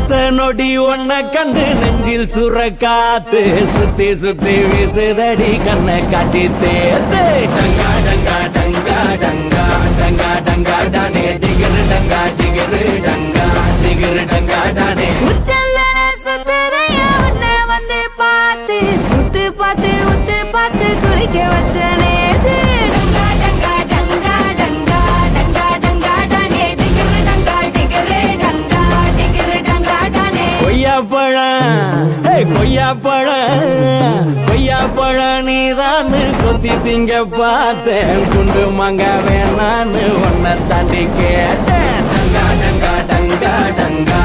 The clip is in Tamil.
அடுத்த நொடி ஒன்ன கண்டு நெஞ்சில் சுரக்காத்து சுத்தி சுத்தி வீசுதடி கண்ணை காட்டி தேத்து டங்கா டங்கா டங்கா டங்கா டங்கா டங்கா டானே டிகரு டங்கா டிகரு டங்கா டிகரு டங்கா டானே உச்சந்தல சுத்தரையா உன்னை வந்து பார்த்து உத்து பார்த்து உத்து பார்த்து குளிக்க வச்ச நேத்து டங்கா டங்கா டங்கா டங்கா டங்கா டங்கா டானே டிகரு டங்கா டிகரு டங்கா டிகரு டங்கா டானே கொய்யாப்பழம் நீதான் கொத்தி திங்க பார்த்தேன் குண்டு மங்க வேணான்னு ஒன்ன தாண்டி கேட்டேன் டங்கா டங்கா டங்கா டங்கா